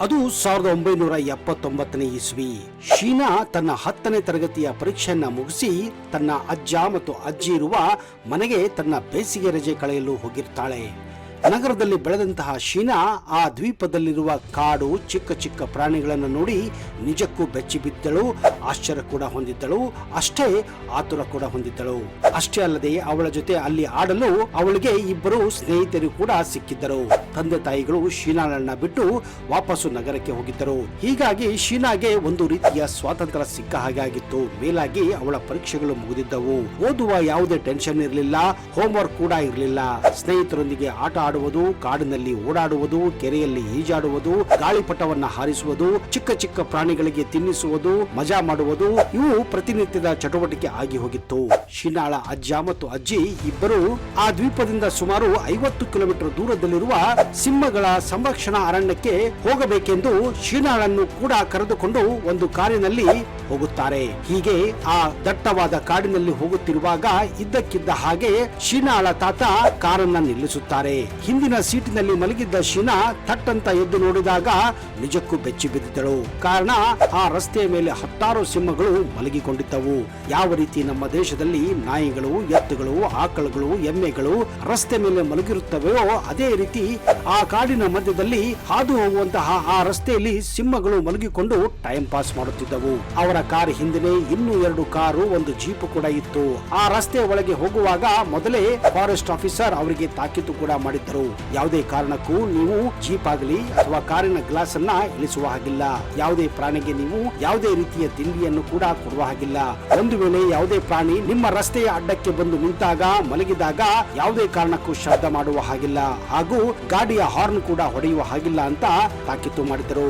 ಅದು 1979ನೇ ಇಸ್ವಿ. ಶೀನಾ ತನ್ನ 10ನೇ ತರಗತಿಯ ಪರೀಕ್ಷೆಯನ್ನ ಮುಗಿಸಿ ತನ್ನ ಅಜ್ಜ ಮತ್ತು ಅಜ್ಜಿ ಇರುವ ಮನೆಗೆ ತನ್ನ ಬೇಸಿಗೆ ರಜೆ ಕಳೆಯಲು ಹೋಗಿರ್ತಾಳೆ. ನಗರದಲ್ಲಿ ಬೆಳೆದಂತಹ ಶೀನಾ ಆ ದ್ವೀಪದಲ್ಲಿರುವ ಕಾಡು, ಚಿಕ್ಕ ಚಿಕ್ಕ ಪ್ರಾಣಿಗಳನ್ನು ನೋಡಿ ನಿಜಕ್ಕೂ ಬೆಚ್ಚಿ ಬಿದ್ದಳು, ಆಶ್ಚರ್ಯ ಕೂಡ ಹೊಂದಿದ್ದಳು, ಅಷ್ಟೇ ಆತುರ ಕೂಡ ಹೊಂದಿದ್ದಳು. ಅಷ್ಟೇ ಅಲ್ಲದೆ ಅವಳ ಜೊತೆ ಅಲ್ಲಿ ಆಡಲು ಅವಳಿಗೆ ಇಬ್ಬರು ಸ್ನೇಹಿತರು ಕೂಡ ಸಿಕ್ಕಿದ್ದರು. ತಂದೆ ತಾಯಿಗಳು ಶೀನಾಳನ್ನ ಬಿಟ್ಟು ವಾಪಸ್ಸು ನಗರಕ್ಕೆ ಹೋಗಿದ್ದರು. ಹೀಗಾಗಿ ಶೀನಾಗೆ ಒಂದು ರೀತಿಯ ಸ್ವಾತಂತ್ರ್ಯ ಸಿಕ್ಕ ಹಾಗೆ ಆಗಿತ್ತು. ಮೇಲಾಗಿ ಅವಳ ಪರೀಕ್ಷೆಗಳು ಮುಗಿದಿದ್ದವು. ಓದುವ ಯಾವುದೇ ಟೆನ್ಷನ್ ಇರಲಿಲ್ಲ, ಹೋಮ್ವರ್ಕ್ ಕೂಡ ಇರಲಿಲ್ಲ. ಸ್ನೇಹಿತರೊಂದಿಗೆ ಆಟ ಆಡುವುದು, ಕಾಡಿನಲ್ಲಿ ಓಡಾಡುವುದು, ಕೆರೆಯಲ್ಲಿ ಈಜಾಡುವುದು, ಗಾಳಿಪಟವನ್ನ ಹಾರಿಸುವುದು, ಚಿಕ್ಕ ಚಿಕ್ಕ ಪ್ರಾಣಿಗಳಿಗೆ ತಿನ್ನಿಸುವುದು, ಮಜಾ ಮಾಡುವುದು, ಇವು ಪ್ರತಿನಿತ್ಯದ ಚಟುವಟಿಕೆ ಆಗಿ ಹೋಗಿತ್ತು. ಶೀನಾಳ ಅಜ್ಜ ಮತ್ತು ಅಜ್ಜಿ ಇಬ್ಬರು ಆ ದ್ವೀಪದಿಂದ ಸುಮಾರು 50 ಕಿಲೋಮೀಟರ್ ದೂರದಲ್ಲಿರುವ ಸಿಂಹಗಳ ಸಂರಕ್ಷಣಾ ಅರಣ್ಯಕ್ಕೆ ಹೋಗಬೇಕೆಂದು ಶೀನಾಳನ್ನು ಕೂಡ ಕರೆದುಕೊಂಡು ಒಂದು ಕಾರಿನಲ್ಲಿ ಹೋಗುತ್ತಾರೆ. ಹೀಗೆ ಆ ದಟ್ಟವಾದ ಕಾಡಿನಲ್ಲಿ ಹೋಗುತ್ತಿರುವಾಗ ಇದ್ದಕ್ಕಿದ್ದ ಹಾಗೆ ಶೀನಾಳ ತಾತ ಕಾರನ್ನ ನಿಲ್ಲಿಸುತ್ತಾರೆ. ಹಿಂದಿನ ಸೀಟಿನಲ್ಲಿ ಮಲಗಿದ್ದ ಶೀನಾ ಥಟ್ಟಂತ ಎದ್ದು ನೋಡಿದಾಗ ನಿಜಕ್ಕೂ ಬೆಚ್ಚಿ ಬಿದ್ದಿದ್ದಳು. ಕಾರಣ ಆ ರಸ್ತೆಯ ಮೇಲೆ 10 ಸಿಂಹಗಳು ಮಲಗಿಕೊಂಡಿದ್ದವು. ಯಾವ ರೀತಿ ನಮ್ಮ ದೇಶದಲ್ಲಿ ನಾಯಿಗಳು, ಎತ್ತುಗಳು, ಆಕಳುಗಳು, ಎಮ್ಮೆಗಳು ರಸ್ತೆ ಮೇಲೆ ಮಲಗಿರುತ್ತವೆಯೋ ಅದೇ ರೀತಿ ಆ ಕಾಡಿನ ಮಧ್ಯದಲ್ಲಿ ಹಾದು ಹೋಗುವಂತಹ ಆ ರಸ್ತೆಯಲ್ಲಿ ಸಿಂಹಗಳು ಮಲಗಿಕೊಂಡು ಟೈಮ್ ಪಾಸ್ ಮಾಡುತ್ತಿದ್ದವು. ಅವರ ಕಾರ್ ಹಿಂದಿನ ಇನ್ನೂ 2 ಕಾರು, ಒಂದು ಜೀಪ್ ಕೂಡ ಇತ್ತು. ಆ ರಸ್ತೆ ಒಳಗೆ ಹೋಗುವಾಗ ಮೊದಲೇ ಫಾರೆಸ್ಟ್ ಆಫೀಸರ್ ಅವರಿಗೆ ತಾಕೀತು ಕೂಡ ಮಾಡಿದ್ದರು. ಯಾವುದೇ ಕಾರಣಕ್ಕೂ ನೀವು ಜೀಪ್ ಆಗಲಿ ಅಥವಾ ಕಾರಿನ ಗ್ಲಾಸ್ ಅನ್ನ ಇಳಿಸುವ ಹಾಗಿಲ್ಲ. ಯಾವುದೇ ಪ್ರಾಣಿಗೆ ನೀವು ಯಾವುದೇ ರೀತಿಯ ತಿಂಡಿಯನ್ನು ಕೂಡ ಕೊಡುವ ಹಾಗಿಲ್ಲ. ಒಂದು ವೇಳೆ ಯಾವುದೇ ಪ್ರಾಣಿ ನಿಮ್ಮ ರಸ್ತೆಯ ಅಡ್ಡಕ್ಕೆ ಬಂದು ನಿಂತಾಗ, ಮಲಗಿದಾಗ ಯಾವುದೇ ಕಾರಣಕ್ಕೂ ಶಬ್ದ ಮಾಡುವ ಹಾಗಿಲ್ಲ, ಹಾಗೂ ಗಾಡಿಯ ಹಾರ್ನ್ ಕೂಡ ಹೊಡೆಯುವ ಹಾಗಿಲ್ಲ ಅಂತ ತಾಕೀತು ಮಾಡಿದರು.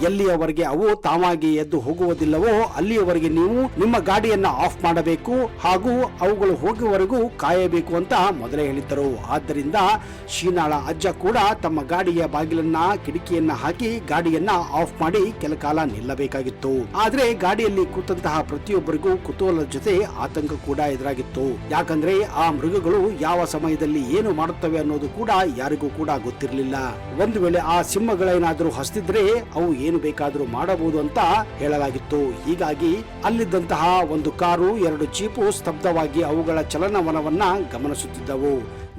ಎಲ್ಲಿಯವರೆಗೆ ಅವು ತಾವಾಗಿ ಎದ್ದು ಹೋಗುವುದಿಲ್ಲವೋ ಅಲ್ಲಿಯವರೆಗೆ ನೀವು ನಿಮ್ಮ ಗಾಡಿಯನ್ನ ಆಫ್ ಮಾಡಬೇಕು, ಹಾಗೂ ಅವುಗಳು ಹೋಗುವವರೆಗೂ ಕಾಯಬೇಕು ಅಂತ ಮೊದಲೇ ಹೇಳಿದ್ದರು. ಆದ್ದರಿಂದ ಶೀನಾಳ ಅಜ್ಜ ಕೂಡ ತಮ್ಮ ಗಾಡಿಯ ಬಾಗಿಲನ್ನ, ಕಿಟಕಿಯನ್ನ ಹಾಕಿ ಗಾಡಿಯನ್ನ ಆಫ್ ಮಾಡಿ ಕೆಲ ಕಾಲ ನಿಲ್ಲಬೇಕಾಗಿತ್ತು. ಆದ್ರೆ ಗಾಡಿಯಲ್ಲಿ ಕೂತಂತಹ ಪ್ರತಿಯೊಬ್ಬರಿಗೂ ಕುತೂಹಲದ ಜೊತೆ ಆತಂಕ ಕೂಡ ಎದುರಾಗಿತ್ತು. ಯಾಕಂದ್ರೆ ಆ ಮೃಗಗಳು ಯಾವ ಸಮಯದಲ್ಲಿ ಏನು ಮಾಡುತ್ತವೆ ಅನ್ನೋದು ಕೂಡ ಯಾರಿಗೂ ಕೂಡ ಗೊತ್ತಿರಲಿಲ್ಲ. ಒಂದು ವೇಳೆ ಆ ಸಿಂಹಗಳೇನಾದರೂ ಹಸ್ತಿದ್ರೆ ಅವು ಏನು ಬೇಕಾದರೂ ಮಾಡಬಹುದು ಅಂತ ಹೇಳಲಾಗಿತ್ತು. ಹೀಗಾಗಿ ಅಲ್ಲಿದ್ದಂತಹ ಒಂದು ಕಾರು, 2 ಜೀಪು ಸ್ತಬ್ಧವಾಗಿ ಅವುಗಳ ಚಲನವಲನವನ್ನ ಗಮನಿಸುತ್ತಿದ್ದವು.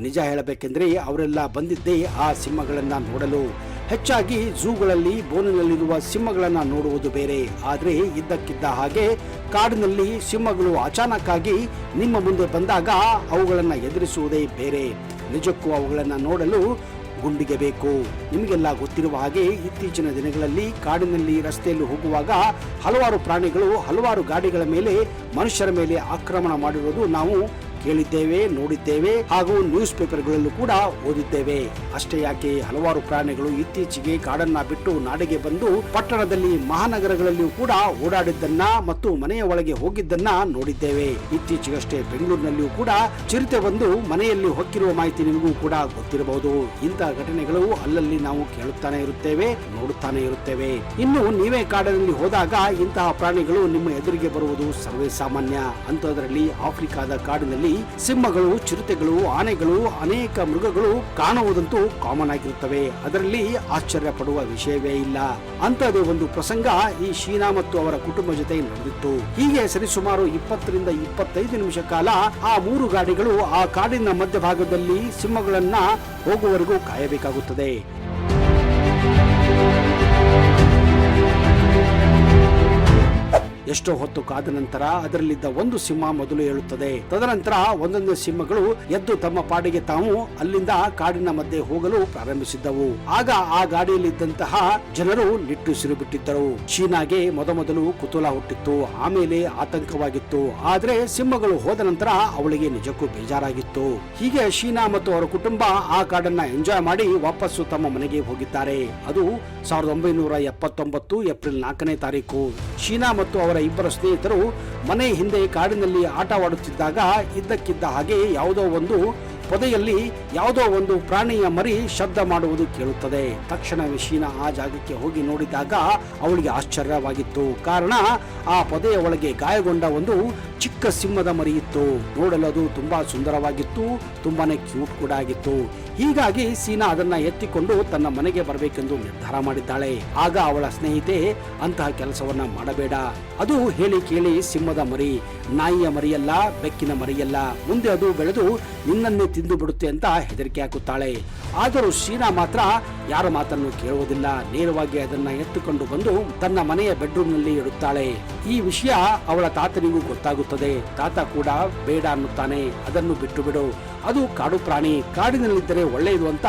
ನಿಜ ಹೇಳಬೇಕೆಂದ್ರೆ ಅವರೆಲ್ಲ ಬಂದಿದ್ದೇ ಆ ಸಿಂಹಗಳನ್ನ ನೋಡಲು. ಹೆಚ್ಚಾಗಿ ಝೂಗಳಲ್ಲಿ ಬೋನಿನಲ್ಲಿರುವ ಸಿಂಹಗಳನ್ನ ನೋಡುವುದು ಬೇರೆ, ಆದ್ರೆ ಇದ್ದಕ್ಕಿದ್ದ ಹಾಗೆ ಕಾಡಿನಲ್ಲಿ ಸಿಂಹಗಳು ಅಚಾನಕ್ ಆಗಿ ನಿಮ್ಮ ಮುಂದೆ ಬಂದಾಗ ಅವುಗಳನ್ನ ಎದುರಿಸುವುದೇ ಬೇರೆ. ನಿಜಕ್ಕೂ ಅವುಗಳನ್ನ ನೋಡಲು ಗುಂಡಿಗೆ ಬೇಕು. ನಿಮಗೆಲ್ಲ ಗೊತ್ತಿರುವ ಹಾಗೆ ಇತ್ತೀಚಿನ ದಿನಗಳಲ್ಲಿ ಕಾಡಿನಲ್ಲಿ ರಸ್ತೆಯಲ್ಲಿ ಹೋಗುವಾಗ ಹಲವಾರು ಪ್ರಾಣಿಗಳು ಹಲವಾರು ಗಾಡಿಗಳ ಮೇಲೆ, ಮನುಷ್ಯರ ಮೇಲೆ ಆಕ್ರಮಣ ಮಾಡಿರುವುದು ನಾವು ಕೇಳಿದ್ದೇವೆ, ನೋಡಿದ್ದೇವೆ, ಹಾಗೂ ನ್ಯೂಸ್ ಪೇಪರ್ಗಳಲ್ಲೂ ಕೂಡ ಓದಿದ್ದೇವೆ. ಅಷ್ಟೇ ಯಾಕೆ ಹಲವಾರು ಪ್ರಾಣಿಗಳು ಇತ್ತೀಚೆಗೆ ಕಾಡನ್ನ ಬಿಟ್ಟು ನಾಡಿಗೆ ಬಂದು ಪಟ್ಟಣದಲ್ಲಿ, ಮಹಾನಗರಗಳಲ್ಲಿಯೂ ಕೂಡ ಓಡಾಡಿದ್ದನ್ನ ಮತ್ತು ಮನೆಯ ಒಳಗೆ ಹೋಗಿದ್ದನ್ನ ನೋಡಿದ್ದೇವೆ. ಇತ್ತೀಚೆಗಷ್ಟೇ ಬೆಂಗಳೂರಿನಲ್ಲಿಯೂ ಕೂಡ ಚಿರತೆ ಬಂದು ಮನೆಯಲ್ಲಿ ಹೊಕ್ಕಿರುವ ಮಾಹಿತಿ ನಿಮಗೂ ಕೂಡ ಗೊತ್ತಿರಬಹುದು. ಇಂತಹ ಘಟನೆಗಳು ಅಲ್ಲಲ್ಲಿ ನಾವು ಕೇಳುತ್ತಾನೆ ಇರುತ್ತೇವೆ, ನೋಡುತ್ತಾನೆ ಇರುತ್ತೇವೆ. ಇನ್ನು ನೀವೇ ಕಾಡಿನಲ್ಲಿ ಹೋದಾಗ ಇಂತಹ ಪ್ರಾಣಿಗಳು ನಿಮ್ಮ ಎದುರಿಗೆ ಬರುವುದು ಸರ್ವೇ ಸಾಮಾನ್ಯ. ಅಂತಹದರಲ್ಲಿ ಆಫ್ರಿಕಾದ ಕಾಡಿನಲ್ಲಿ ಸಿಂಹಗಳು, ಚಿರತೆಗಳು, ಆನೆಗಳು, ಅನೇಕ ಮೃಗಗಳು ಕಾಣುವುದಂತೂ ಕಾಮನ್ ಆಗಿರುತ್ತವೆ. ಅದರಲ್ಲಿ ಆಶ್ಚರ್ಯ ಪಡುವ ವಿಷಯವೇ ಇಲ್ಲ. ಅಂತದೇ ಒಂದು ಪ್ರಸಂಗ ಈ ಶೀನಾ ಮತ್ತು ಅವರ ಕುಟುಂಬ ಜೊತೆ ನಡೆದಿತ್ತು. ಹೀಗೆ ಸರಿಸುಮಾರು 20 ರಿಂದ 25 ನಿಮಿಷ ಕಾಲ ಆ 3 ಗಾಡಿಗಳು ಆ ಕಾಡಿನ ಮಧ್ಯಭಾಗದಲ್ಲಿ ಸಿಂಹಗಳನ್ನ ಹೋಗುವವರೆಗೂ ಕಾಯಬೇಕಾಗುತ್ತದೆ. ಎಷ್ಟೋ ಹೊತ್ತು ಕಾದ ನಂತರ ಅದರಲ್ಲಿದ್ದ ಒಂದು ಸಿಂಹ ಮೊದಲು ಹೇಳುತ್ತದೆ. ತದನಂತರ ಒಂದೊಂದು ಸಿಂಹಗಳು ಎದ್ದು ತಮ್ಮ ಪಾಡಿಗೆ ತಾವು ಅಲ್ಲಿಂದ ಕಾಡಿನ ಮಧ್ಯೆ ಹೋಗಲು ಪ್ರಾರಂಭಿಸಿದ್ದವು. ಆಗ ಆ ಗಾಡಿಯಲ್ಲಿದ್ದಂತಹ ಜನರು ನಿಟ್ಟುಸಿರು ಬಿಟ್ಟಿದ್ದರು. ಶೀನಾಗೆ ಮೊದಲು ಕುತೂಹಲ ಹುಟ್ಟಿತ್ತು, ಆಮೇಲೆ ಆತಂಕವಾಗಿತ್ತು. ಆದ್ರೆ ಸಿಂಹಗಳು ಹೋದ ನಂತರ ಅವಳಿಗೆ ನಿಜಕ್ಕೂ ಬೇಜಾರಾಗಿತ್ತು. ಹೀಗೆ ಶೀನಾ ಮತ್ತು ಅವರ ಕುಟುಂಬ ಆ ಕಾಡನ್ನ ಎಂಜಾಯ್ ಮಾಡಿ ವಾಪಸ್ಸು ತಮ್ಮ ಮನೆಗೆ ಹೋಗಿದ್ದಾರೆ. ಅದು 1979 ಏಪ್ರಿಲ್ 4ನೇ ತಾರೀಕು. ಶೀನಾ ಮತ್ತು ಅವರ ಇಬ್ಬರು ಸ್ನೇಹಿತರು ಮನೆ ಹಿಂದೆ ಕಾಡಿನಲ್ಲಿ ಆಟವಾಡುತ್ತಿದ್ದಾಗ ಇದ್ದಕ್ಕಿದ್ದ ಹಾಗೆ ಯಾವುದೋ ಒಂದು ಪೊದೆಯಲ್ಲಿ ಯಾವುದೋ ಒಂದು ಪ್ರಾಣಿಯ ಮರಿ ಶಬ್ದ ಮಾಡುವುದು ಕೇಳುತ್ತದೆ. ತಕ್ಷಣವೇ ಶೀನಾ ಆ ಜಾಗಕ್ಕೆ ಹೋಗಿ ನೋಡಿದಾಗ ಅವಳಿಗೆ ಆಶ್ಚರ್ಯವಾಗಿತ್ತು. ಕಾರಣ ಆ ಪೊದೆಯ ಒಳಗೆ ಗಾಯಗೊಂಡ ಒಂದು ಚಿಕ್ಕ ಸಿಂಹದ ಮರಿ ಇತ್ತು. ನೋಡಲು ಅದು ತುಂಬಾ ಸುಂದರವಾಗಿತ್ತು, ತುಂಬಾನೇ ಕ್ಯೂಟ್ ಕೂಡ ಆಗಿತ್ತು. ಹೀಗಾಗಿ ಸೀನಾ ಅದನ್ನ ಎತ್ತಿಕೊಂಡು ತನ್ನ ಮನೆಗೆ ಬರಬೇಕೆಂದು ನಿರ್ಧಾರ ಮಾಡಿದ್ದಾಳೆ. ಆಗ ಅವಳ ಸ್ನೇಹಿತೆ, ಅಂತಹ ಕೆಲಸವನ್ನ ಮಾಡಬೇಡ, ಅದು ಹೇಳಿ ಕೇಳಿ ಸಿಂಹದ ಮರಿ, ನಾಯಿಯ ಮರಿಯಲ್ಲ, ಬೆಕ್ಕಿನ ಮರಿಯಲ್ಲ, ಮುಂದೆ ಅದು ಬೆಳೆದು ನಿನ್ನನ್ನೇ ತಿಂದು ಬಿಡುತ್ತೆ ಅಂತ ಹೆದರಿಕೆ ಹಾಕುತ್ತಾಳೆ. ಆದರೂ ಶೀನಾ ಮಾತ್ರ ಯಾರ ಮಾತನ್ನು ಕೇಳುವುದಿಲ್ಲ. ನೇರವಾಗಿ ಅದನ್ನ ಎತ್ತುಕೊಂಡು ಬಂದು ತನ್ನ ಮನೆಯ ಬೆಡ್ರೂಮ್ ನಲ್ಲಿ ಇಡುತ್ತಾಳೆ. ಈ ವಿಷಯ ಅವಳ ತಾತನಿಗೂ ಗೊತ್ತಾಗುತ್ತದೆ. ತಾತ ಕೂಡ ಬೇಡ ಅನ್ನುತ್ತಾನೆ, ಅದನ್ನು ಬಿಟ್ಟು ಬಿಡು, ಅದು ಕಾಡು ಪ್ರಾಣಿ, ಕಾಡಿನಲ್ಲಿದ್ದರೆ ಒಳ್ಳೆಯದು ಅಂತ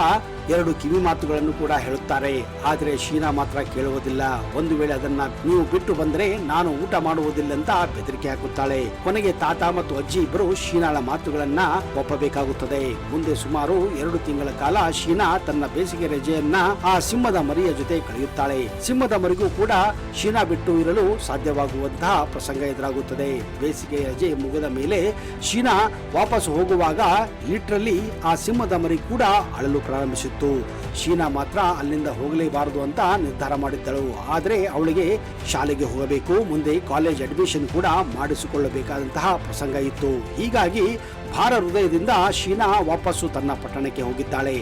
ಎರಡು ಕಿವಿ ಮಾತುಗಳನ್ನು ಕೂಡ ಹೇಳುತ್ತಾರೆ. ಆದರೆ ಶೀನಾ ಮಾತ್ರ ಕೇಳುವುದಿಲ್ಲ. ಒಂದು ವೇಳೆ ಅದನ್ನ ನೀವು ಬಿಟ್ಟು ಬಂದರೆ ನಾನು ಊಟ ಮಾಡುವುದಿಲ್ಲ ಅಂತ ಬೆದರಿಕೆ ಹಾಕುತ್ತಾಳೆ. ಕೊನೆಗೆ ತಾತ ಮತ್ತು ಅಜ್ಜಿ ಇಬ್ಬರು ಶೀನಾಳ ಮಾತುಗಳನ್ನ ಒಪ್ಪಬೇಕಾಗುತ್ತದೆ. ಮುಂದೆ ಸುಮಾರು 2 ತಿಂಗಳ ಕಾಲ ಶೀನಾ ತನ್ನ ಬೇಸಿಗೆ ರಜೆಯನ್ನ ಆ ಸಿಂಹದ ಮರಿಯ ಜೊತೆ ಕಳೆಯುತ್ತಾಳೆ. ಸಿಂಹದ ಮರಿಗೂ ಕೂಡ ಶೀನಾ ಬಿಟ್ಟು ಇರಲು ಸಾಧ್ಯವಾಗುವಂತಹ ಪ್ರಸಂಗ ಎದುರಾಗುತ್ತದೆ. ಬೇಸಿಗೆ ರಜೆ ಮುಗಿದ ಮೇಲೆ ಶೀನಾ ವಾಪಸ್ ಹೋಗುವಾಗ ಲಿಟ್ರಲಿ ಆ ಸಿಂಹದ ಮರಿ ಕೂಡ ಅಳಲು ಪ್ರಾರಂಭಿಸಿತು. ಶೀನಾ ಮಾತ್ರ ಅಲ್ಲಿಂದ ಹೋಗಲೇಬಾರದು ಅಂತ ನಿರ್ಧಾರ ಮಾಡಿದ್ದಳು. ಆದರೆ ಅವಳಿಗೆ ಶಾಲೆಗೆ ಹೋಗಬೇಕು, ಮುಂದೆ ಕಾಲೇಜ್ ಅಡ್ಮಿಷನ್ ಕೂಡ ಮಾಡಿಸಿಕೊಳ್ಳಬೇಕಾದಂತಹ ಪ್ರಸಂಗ ಇತ್ತು. ಹೀಗಾಗಿ ಭಾರ ಹೃದಯದಿಂದ ಶೀನಾ ವಾಪಸ್ಸು ತನ್ನ ಪಟ್ಟಣಕ್ಕೆ ಹೋಗಿದ್ದಾಳೆ.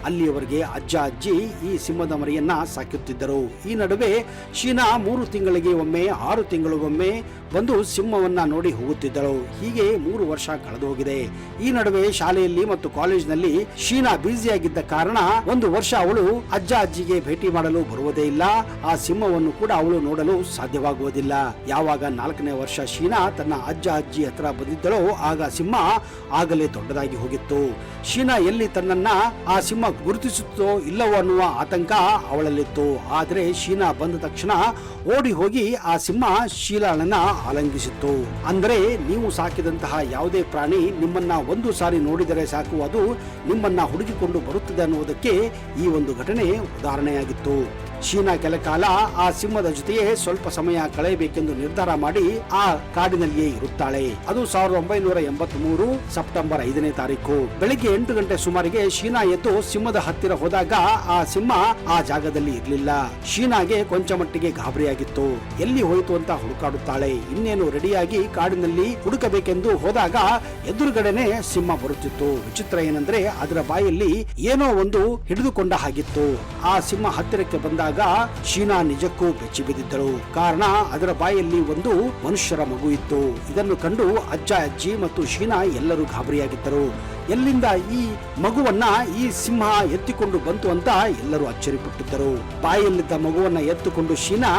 ಅಲ್ಲಿಯವರೆಗೆ ಅಜ್ಜ ಅಜ್ಜಿ ಈ ಸಿಂಹದ ಮರಿಯನ್ನ ಸಾಕುತ್ತಿದ್ದರು. ಈ ನಡುವೆ ಶೀನಾ 3 ತಿಂಗಳಿಗೆ ಒಮ್ಮೆ 6 ತಿಂಗಳಿಗೊಮ್ಮೆ ಬಂದು ಸಿಂಹವನ್ನ ನೋಡಿ ಹೋಗುತ್ತಿದ್ದಳು. ಹೀಗೆ 3 ವರ್ಷ ಕಳೆದು ಹೋಗಿದೆ. ಈ ನಡುವೆ ಶಾಲೆಯಲ್ಲಿ ಮತ್ತು ಕಾಲೇಜಿನಲ್ಲಿ ಶೀನಾ ಬ್ಯುಸಿಯಾಗಿದ್ದ ಕಾರಣ 1 ವರ್ಷ ಅವಳು ಅಜ್ಜ ಅಜ್ಜಿಗೆ ಭೇಟಿ ಮಾಡಲು ಬರುವುದೇ ಇಲ್ಲ. ಆ ಸಿಂಹವನ್ನು ಕೂಡ ಅವಳು ನೋಡಲು ಸಾಧ್ಯವಾಗುವುದಿಲ್ಲ. ಯಾವಾಗ 4ನೇ ವರ್ಷ ಶೀನಾ ತನ್ನ ಅಜ್ಜ ಅಜ್ಜಿ ಹತ್ರ ಬಂದಿದ್ದಳೋ ಆಗ ಸಿಂಹ ಆಗಲೇ ದೊಡ್ಡದಾಗಿ ಹೋಗಿತ್ತು. ಶೀನಾ ಎಲ್ಲಿ ತನ್ನನ್ನ ಆ ಸಿಂಹ ಗುರುತಿಸುತ್ತೋ ಇಲ್ಲವೋ ಅನ್ನುವ ಆತಂಕ ಅವಳಲ್ಲಿತ್ತು. ಆದರೆ ಶೀನಾ ಬಂದ ತಕ್ಷಣ ಓಡಿ ಹೋಗಿ ಆ ಸಿಂಹ ಶೀಲಾಳನ್ನ ಆಲಂಗಿಸಿತ್ತು. ಅಂದರೆ ನೀವು ಸಾಕಿದಂತಹ ಯಾವುದೇ ಪ್ರಾಣಿ ನಿಮ್ಮನ್ನ ಒಂದು ಸಾರಿ ನೋಡಿದರೆ ಸಾಕು, ಅದು ನಿಮ್ಮನ್ನ ಹುಡುಕಿಕೊಂಡು ಬರುತ್ತದೆ ಅನ್ನುವುದಕ್ಕೆ ಈ ಒಂದು ಘಟನೆ ಉದಾಹರಣೆಯಾಗಿತ್ತು. ಶೀನಾ ಕೆಲ ಕಾಲ ಆ ಸಿಂಹದ ಜೊತೆಯೇ ಸ್ವಲ್ಪ ಸಮಯ ಕಳೆಯಬೇಕೆಂದು ನಿರ್ಧಾರ ಮಾಡಿ ಆ ಕಾಡಿನಲ್ಲಿಯೇ ಇರುತ್ತಾಳೆ. ಅದು 1983 ಸೆಪ್ಟೆಂಬರ್ 5ನೇ ತಾರೀಕು ಬೆಳಿಗ್ಗೆ 8 ಗಂಟೆ ಸುಮಾರಿಗೆ ಶೀನಾ ಎದ್ದು ಸಿಂಹದ ಹತ್ತಿರ ಹೋದಾಗ ಆ ಸಿಂಹ ಆ ಜಾಗದಲ್ಲಿ ಇರಲಿಲ್ಲ. ಶೀನಾಗೆ ಕೊಂಚ ಮಟ್ಟಿಗೆ ಗಾಬರಿಯಾಗಿತ್ತು. ಎಲ್ಲಿ ಹೋಯಿತು ಅಂತ ಹುಡುಕಾಡುತ್ತಾಳೆ. ಇನ್ನೇನು ರೆಡಿಯಾಗಿ ಕಾಡಿನಲ್ಲಿ ಹುಡುಕಬೇಕೆಂದು ಹೋದಾಗ ಎದುರುಗಡೆನೆ ಸಿಂಹ ಬರುತ್ತಿತ್ತು. ವಿಚಿತ್ರ ಏನಂದ್ರೆ ಅದರ ಬಾಯಲ್ಲಿ ಏನೋ ಒಂದು ಹಿಡಿದುಕೊಂಡ ಹಾಗಿತ್ತು. ಆ ಸಿಂಹ ಹತ್ತಿರಕ್ಕೆ ಬಂದಾಗ ಶೀನಾ ನಿಜಕ್ಕೂ ಬೆಚ್ಚಿ ಬಿದ್ದಿದ್ದಳು. ಕಾರಣ ಅದರ ಬಾಯಲ್ಲಿ ಒಂದು ಮನುಷ್ಯರ ಮಗು ಇತ್ತು. ಇದನ್ನು ಕಂಡು ಅಜ್ಜ ಅಜ್ಜಿ ಮತ್ತು ಶೀನಾ ಎಲ್ಲರೂ ಗಾಬರಿಯಾಗಿದ್ದರು. ಎಲ್ಲಿಂದ ಈ ಮಗುವನ್ನ ಈ ಸಿಂಹ ಎತ್ತಿಕೊಂಡು ಬಂತು ಅಂತ ಎಲ್ಲರೂ ಅಚ್ಚರಿಪಟ್ಟಿದ್ದರು. ಬಾಯಲ್ಲಿದ್ದ ಮಗುವನ್ನ ಎತ್ತುಕೊಂಡು ಶೀನಾ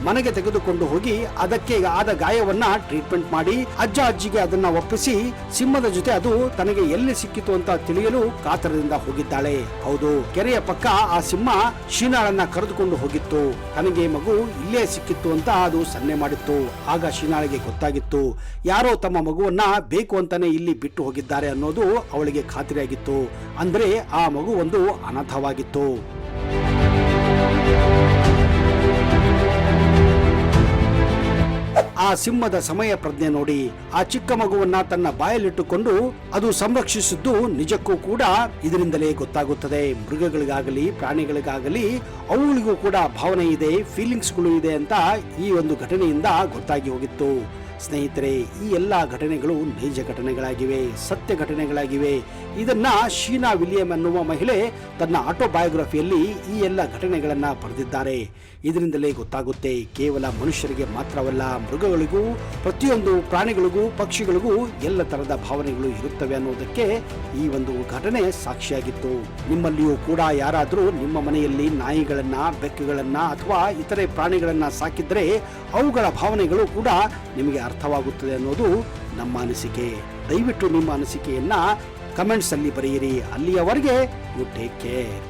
ಮನೆಗೆ ತೆಗೆದುಕೊಂಡು ಹೋಗಿ ಅದಕ್ಕೆ ಆದ ಗಾಯವನ್ನ ಟ್ರೀಟ್ಮೆಂಟ್ ಮಾಡಿ ಅಜ್ಜ ಅಜ್ಜಿಗೆ ಅದನ್ನ ಒಪ್ಪಿಸಿ ಸಿಂಹದ ಜೊತೆ ಅದು ತನಗೆ ಎಲ್ಲಿ ಸಿಕ್ಕಿತು ಅಂತ ತಿಳಿಯಲು ಕಾತರದಿಂದ ಹೋಗಿದ್ದಾಳೆ. ಹೌದು, ಕೆರೆಯ ಪಕ್ಕ ಆ ಸಿಂಹ ಶೀನಾಳನ್ನ ಕರೆದುಕೊಂಡು ಹೋಗಿತ್ತು. ತನಗೆ ಮಗು ಇಲ್ಲೇ ಸಿಕ್ಕಿತ್ತು ಅಂತ ಅದು ಸನ್ನೆ ಮಾಡಿತ್ತು. ಆಗ ಶೀನಾಳಿಗೆ ಗೊತ್ತಾಗಿತ್ತು, ಯಾರೋ ತಮ್ಮ ಮಗುವನ್ನ ಬೇಕು ಅಂತಾನೆ ಇಲ್ಲಿ ಬಿಟ್ಟು ಹೋಗಿದ್ದಾರೆ ಅನ್ನೋದು ಅವಳಿಗೆ ಖಾತ್ರಿಯಾಗಿತ್ತು. ಅಂದ್ರೆ ಆ ಮಗು ಒಂದು ಅನಾಥವಾಗಿತ್ತು. ಆ ಸಿಂಹದ ಸಮಯ ಪ್ರಜ್ಞೆ ನೋಡಿ. ಆ ಚಿಕ್ಕ ಮಗುವನ್ನ ತನ್ನ ಬಾಯಲ್ಲಿಟ್ಟುಕೊಂಡು ಅದು ಸಂರಕ್ಷಿಸಿದ್ದು ನಿಜಕ್ಕೂ ಕೂಡ ಇದರಿಂದಲೇ ಗೊತ್ತಾಗುತ್ತದೆ. ಮೃಗಗಳಿಗಾಗಲಿ ಪ್ರಾಣಿಗಳಿಗಾಗಲಿ ಅವುಗಳಿಗೂ ಕೂಡ ಭಾವನೆ ಇದೆ, ಫೀಲಿಂಗ್ಸ್ಗಳು ಇದೆ ಅಂತ ಈ ಒಂದು ಘಟನೆಯಿಂದ ಗೊತ್ತಾಗಿ ಹೋಗಿತ್ತು. ಸ್ನೇಹಿತರೆ, ಈ ಎಲ್ಲಾ ಘಟನೆಗಳು ನೈಜ ಘಟನೆಗಳಾಗಿವೆ, ಸತ್ಯ ಘಟನೆಗಳಾಗಿವೆ. ಇದನ್ನ ಶೀನಾ ವಿಲಿಯಂ ಎನ್ನುವ ಮಹಿಳೆ ತನ್ನ ಆಟೋಬಯೋಗ್ರಫಿಯಲ್ಲಿ ಈ ಎಲ್ಲ ಘಟನೆಗಳನ್ನ ಬರೆದಿದ್ದಾರೆ. ಇದರಿಂದಲೇ ಗೊತ್ತಾಗುತ್ತೆ, ಕೇವಲ ಮನುಷ್ಯರಿಗೆ ಮಾತ್ರವಲ್ಲ, ಮೃಗಗಳಿಗೂ, ಪ್ರತಿಯೊಂದು ಪ್ರಾಣಿಗಳಿಗೂ, ಪಕ್ಷಿಗಳಿಗೂ ಎಲ್ಲ ತರದ ಭಾವನೆಗಳು ಇರುತ್ತವೆ ಅನ್ನೋದಕ್ಕೆ ಈ ಒಂದು ಘಟನೆ ಸಾಕ್ಷಿಯಾಗಿತ್ತು. ನಿಮ್ಮಲ್ಲಿಯೂ ಕೂಡ ಯಾರಾದರೂ ನಿಮ್ಮ ಮನೆಯಲ್ಲಿ ನಾಯಿಗಳನ್ನ, ಬೆಕ್ಕುಗಳನ್ನ ಅಥವಾ ಇತರೆ ಪ್ರಾಣಿಗಳನ್ನ ಸಾಕಿದ್ರೆ ಅವುಗಳ ಭಾವನೆಗಳು ಕೂಡ ನಿಮಗೆ ಅರ್ಥವಾಗುತ್ತದೆ ಅನ್ನೋದು ನಮ್ಮ ಅನಿಸಿಕೆ. ದಯವಿಟ್ಟು ನಿಮ್ಮ ಅನಿಸಿಕೆಯನ್ನ ಕಮೆಂಟ್ಸ್ ಅಲ್ಲಿ ಬರೆಯಿರಿ. ಅಲ್ಲಿಯವರೆಗೆ ಯು ಟೇಕ್ ಕೇರ್.